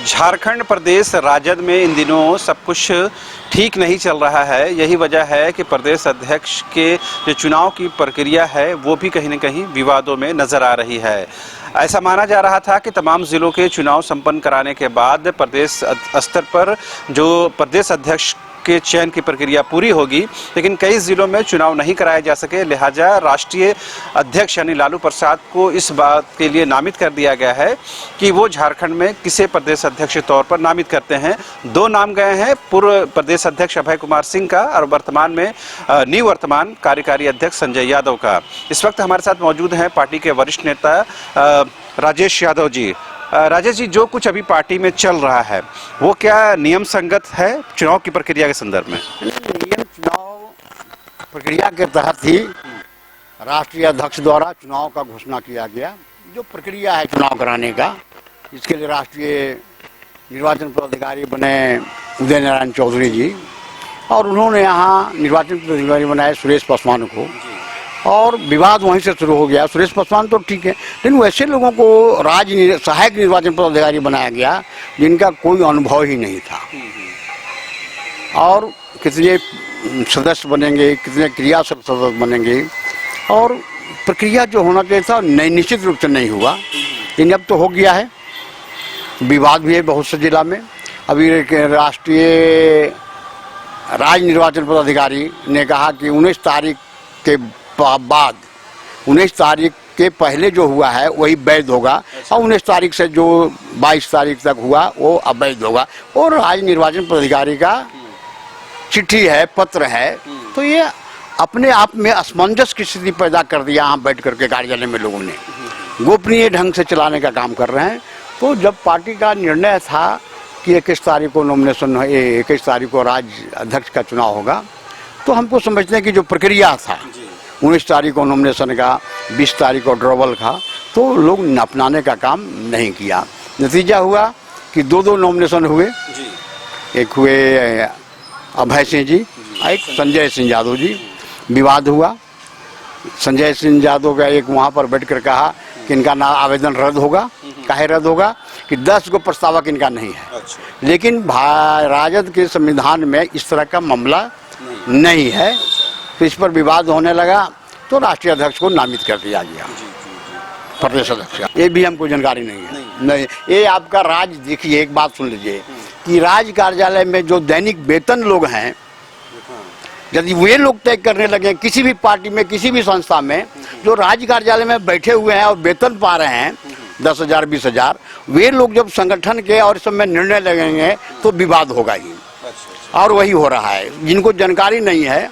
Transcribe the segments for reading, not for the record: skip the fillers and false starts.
झारखंड प्रदेश राजद में इन दिनों सब कुछ ठीक नहीं चल रहा है। यही वजह है कि प्रदेश अध्यक्ष के जो चुनाव की प्रक्रिया है वो भी कहीं न कहीं विवादों में नजर आ रही है। ऐसा माना जा रहा था कि तमाम जिलों के चुनाव संपन्न कराने के बाद प्रदेश स्तर पर जो प्रदेश अध्यक्ष के चयन की प्रक्रिया पूरी होगी, लेकिन कई जिलों में चुनाव नहीं कराए जा सके। लिहाजा राष्ट्रीय अध्यक्ष यानी लालू प्रसाद को इस बात के लिए नामित कर दिया गया है कि वो झारखंड में किसे प्रदेश अध्यक्ष के तौर पर नामित करते हैं। दो नाम गए हैं, पूर्व प्रदेश अध्यक्ष अभय कुमार सिंह का और वर्तमान में निवर्तमान कार्यकारी अध्यक्ष संजय यादव का। इस वक्त हमारे साथ मौजूद हैं पार्टी के वरिष्ठ नेता राजेश यादव जी। राजेश जी, जो कुछ अभी पार्टी में चल रहा है वो क्या नियम संगत है चुनाव की प्रक्रिया के संदर्भ में? नियम चुनाव प्रक्रिया के तहत ही राष्ट्रीय अध्यक्ष द्वारा चुनाव का घोषणा किया गया। जो प्रक्रिया है चुनाव कराने का, इसके लिए राष्ट्रीय निर्वाचन पदाधिकारी बने उदय नारायण चौधरी जी, और उन्होंने यहाँ निर्वाचन पदाधिकारी बनाए सुरेश पासवान को, और विवाद वहीं से शुरू हो गया। सुरेश पासवान तो ठीक है, लेकिन वैसे लोगों को सहायक निर्वाचन पदाधिकारी बनाया गया जिनका कोई अनुभव ही नहीं था। और कितने सदस्य बनेंगे, कितने क्रियाशील सदस्य बनेंगे, और प्रक्रिया जो होना चाहिए था निश्चित रूप से नहीं हुआ। लेकिन अब तो हो गया है। विवाद भी है बहुत से जिला में। अभी राष्ट्रीय राज्य निर्वाचन पदाधिकारी ने कहा कि 19 तारीख के बाद 19 तारीख के पहले जो हुआ है वही वैध होगा, और 19 तारीख से जो 22 तारीख तक हुआ वो अवैध होगा। और राज्य निर्वाचन पदाधिकारी का चिट्ठी है, पत्र है, तो ये अपने आप में असमंजस की स्थिति पैदा कर दिया। यहाँ बैठ करके कार्यालय में लोगों ने गोपनीय ढंग से चलाने का काम कर रहे हैं। तो जब पार्टी का निर्णय था कि 21 तारीख को नॉमिनेशन, 21 तारीख को राज्य अध्यक्ष का चुनाव होगा, तो हमको समझते हैं कि जो प्रक्रिया था 19 तारीख को नॉमिनेशन का, 20 तारीख को ड्रॉबल का, तो लोग अपनाने का काम नहीं किया। नतीजा हुआ कि दो नॉमिनेशन हुए। एक हुए अभय सिंह जी, एक संजय सिंह यादव जी। विवाद हुआ। संजय सिंह यादव का एक वहाँ पर बैठकर कहा कि इनका ना आवेदन रद्द होगा। काहे रद्द होगा कि 10 गो प्रस्तावक इनका नहीं है। लेकिन राजद के संविधान में इस तरह का मामला नहीं है। तो इस पर विवाद होने लगा, तो राष्ट्रीय अध्यक्ष को नामित कर दिया गया, प्रदेश अध्यक्ष। ये भी हमको जानकारी नहीं है। नहीं, ये आपका राज्य, देखिए एक बात सुन लीजिए कि राज्य कार्यालय में जो दैनिक वेतन लोग हैं, यदि वे लोग तय करने लगे किसी भी पार्टी में, किसी भी संस्था में, जो राज्य कार्यालय में बैठे हुए हैं और वेतन पा रहे हैं 10,000 20,000, वे लोग जब संगठन के और इस सब में निर्णय लगेंगे तो विवाद होगा ही। और वही हो रहा है। जिनको जानकारी नहीं है,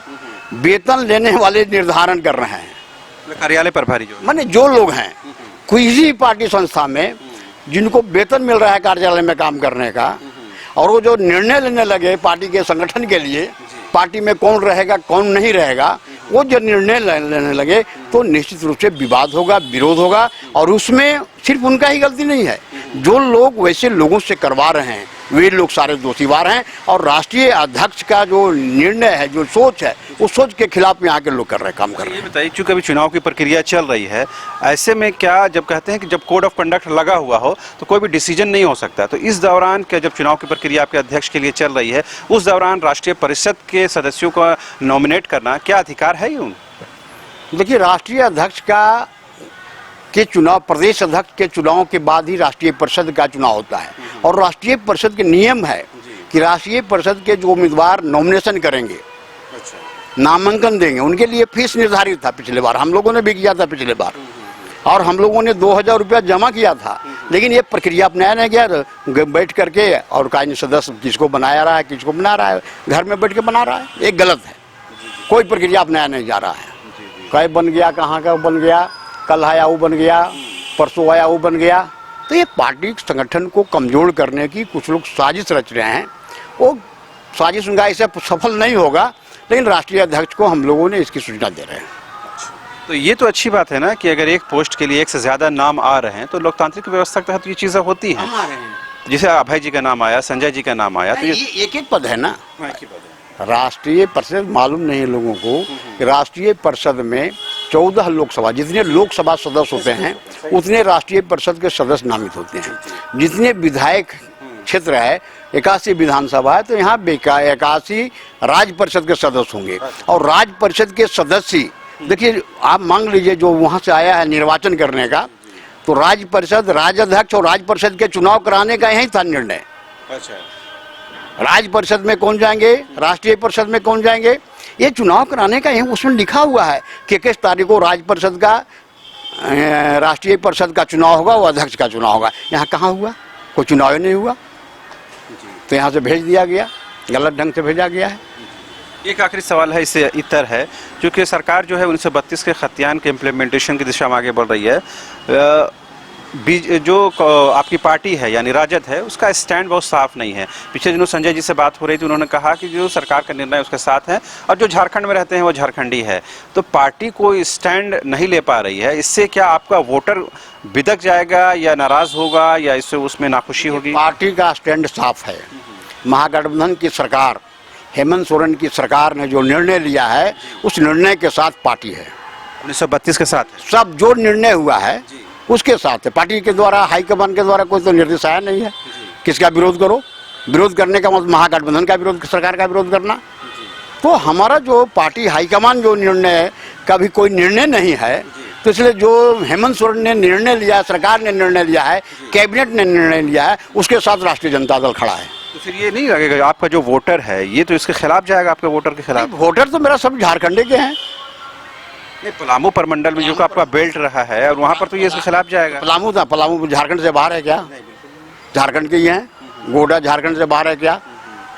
वेतन लेने वाले निर्धारण कर रहे हैं कार्यालय प्रभारी, जो माने जो लोग हैं किसी भी पार्टी संस्था में जिनको वेतन मिल रहा है कार्यालय में काम करने का, और वो जो निर्णय लेने लगे पार्टी के संगठन के लिए, पार्टी में कौन रहेगा कौन नहीं रहेगा, वो जो निर्णय लेने लगे तो निश्चित रूप से विवाद होगा, विरोध होगा। और उसमें सिर्फ उनका ही गलती नहीं है, जो लोग वैसे लोगों से करवा रहे हैं वे लोग सारे दोषीवार हैं। और राष्ट्रीय अध्यक्ष का जो निर्णय है, जो सोच है, उस सोच के खिलाफ यहाँ के लोग कर रहे हैं, काम कर रहे हैं। ये बताइए, चूंकि अभी चुनाव की प्रक्रिया चल रही है, ऐसे में क्या जब कहते हैं कि जब कोड ऑफ कंडक्ट लगा हुआ हो तो कोई भी डिसीजन नहीं हो सकता, तो इस दौरान क्या जब चुनाव की प्रक्रिया आपके अध्यक्ष के लिए चल रही है, उस दौरान राष्ट्रीय परिषद के सदस्यों को नॉमिनेट करना क्या अधिकार है? यूँ देखिए, राष्ट्रीय अध्यक्ष के चुनाव, प्रदेश अध्यक्ष के चुनाव के बाद ही राष्ट्रीय परिषद का चुनाव होता है। और राष्ट्रीय परिषद के नियम है कि राष्ट्रीय परिषद के जो उम्मीदवार नॉमिनेशन करेंगे, नामांकन देंगे, उनके लिए फीस निर्धारित था। पिछले बार हम लोगों ने भी किया था पिछले बार, और हम लोगों ने 2,000 रुपया जमा किया था। लेकिन ये प्रक्रिया अपनाया नहीं गया। बैठ करके और कायमी सदस्य किसको बनाया रहा है, किसको बना रहा है, घर में बैठ के बना रहा है, ये गलत है। कोई प्रक्रिया अपनाया नहीं जा रहा है। कहीं बन गया, कहाँ का बन गया, कल आया वो बन गया, परसों आया वो बन गया। तो ये पार्टी संगठन को कमजोर करने की कुछ लोग साजिश रच रहे हैं। वो साजिश उनका ऐसे सफल नहीं होगा, लेकिन राष्ट्रीय अध्यक्ष को हम लोगों ने इसकी सूचना दे रहे हैं। तो ये तो अच्छी बात है ना कि अगर एक पोस्ट के लिए एक से ज़्यादा नाम आ रहे हैं तो लोकतांत्रिक व्यवस्था के तहत ये चीज़ें होती हैं। जैसे अभय जी का नाम आया, संजय जी का नाम आया, तो ये एक पद है ना। राष्ट्रीय परिषद मालूम नहीं है लोगों को कि राष्ट्रीय परिषद में 14 लोकसभा, जितने लोकसभा सदस्य होते हैं उतने राष्ट्रीय परिषद के सदस्य नामित होते हैं। जितने विधायक क्षेत्र है, 81 विधानसभा है, तो यहाँ 81 राज्य परिषद के सदस्य होंगे। और राज्य परिषद के सदस्य, देखिए आप मान लीजिए जो वहाँ से आया है निर्वाचन करने का, तो राज्य परिषद, राज्याध्यक्ष और राज्य परिषद के चुनाव कराने का यही था निर्णय। अच्छा, राज्य परिषद में कौन जाएंगे, राष्ट्रीय परिषद में कौन जाएंगे, ये चुनाव कराने का यही उसमें लिखा हुआ है कि किस तारीख को राज्य परिषद का, राष्ट्रीय परिषद का चुनाव होगा और अध्यक्ष का चुनाव होगा। यहाँ कहाँ हुआ, कोई चुनाव ही नहीं हुआ, तो यहाँ से भेज दिया गया, गलत ढंग से भेजा गया है। एक आखिरी सवाल है, इससे इतर है, क्योंकि सरकार जो है 1932 के खतियान के इम्प्लीमेंटेशन की दिशा में आगे बढ़ रही है। जो आपकी पार्टी है यानी राजद है, उसका स्टैंड बहुत साफ नहीं है। पिछले दिनों संजय जी से बात हो रही थी, उन्होंने कहा कि जो सरकार का निर्णय उसके साथ है और जो झारखंड में रहते हैं वो झारखंडी है। तो पार्टी कोई स्टैंड नहीं ले पा रही है, इससे क्या आपका वोटर बिदक जाएगा या नाराज होगा या इससे उसमें नाखुशी होगी? पार्टी का स्टैंड साफ है। महागठबंधन की सरकार, हेमंत सोरेन की सरकार ने जो निर्णय लिया है उस निर्णय के साथ पार्टी है। 1932 के साथ सब जो निर्णय हुआ है उसके साथ है। पार्टी के द्वारा, हाईकमान के द्वारा कोई तो निर्देश आया नहीं है। किसका विरोध करो, विरोध करने का मतलब महागठबंधन का विरोध, सरकार का विरोध करना। तो हमारा जो पार्टी हाईकमान जो निर्णय का भी कोई निर्णय नहीं है, तो इसलिए जो हेमंत सोरेन ने निर्णय लिया, सरकार ने निर्णय लिया है, कैबिनेट ने निर्णय लिया है, उसके साथ राष्ट्रीय जनता दल खड़ा है। तो फिर ये नहीं लगेगा आपका जो वोटर है ये तो इसके खिलाफ जाएगा, आपके वोटर के खिलाफ? वोटर तो मेरा सब झारखंड के हैं। नहीं, पलामू प्रमंडल में जो आपका बेल्ट रहा है और वहाँ पर तो ये इसके खिलाफ जाएगा। पलामू झारखंड से बाहर है क्या? झारखंड के ही हैं। गोड्डा झारखंड से बाहर है क्या?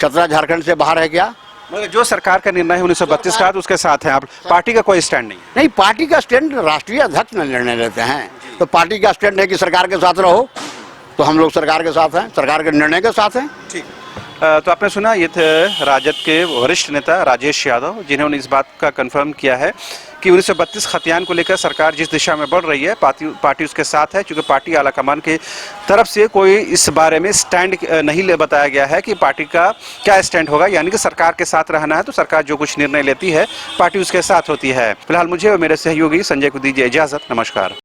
चतरा झारखंड से बाहर है क्या? मगर जो सरकार का निर्णय है 1932 का, उसके साथ है आप, पार्टी का कोई स्टैंड नहीं? पार्टी का स्टैंड राष्ट्रीय अध्यक्ष ने निर्णय लेते हैं। तो पार्टी का स्टैंड है कि सरकार के साथ रहो, तो हम लोग सरकार के साथ हैं, सरकार के निर्णय के साथ हैं। ठीक। तो आपने सुना, ये थे राजद के वरिष्ठ नेता राजेश यादव, जिन्होंने इस बात का कंफर्म किया है कि 1932 खतियान को लेकर सरकार जिस दिशा में बढ़ रही है पार्टी उसके साथ है। क्योंकि पार्टी आलाकमान की तरफ से कोई इस बारे में स्टैंड नहीं बताया गया है कि पार्टी का क्या स्टैंड होगा, यानी कि सरकार के साथ रहना है तो सरकार जो कुछ निर्णय लेती है पार्टी उसके साथ होती है। फिलहाल मुझे और मेरे सहयोगी संजय को दीजिए इजाज़त। नमस्कार।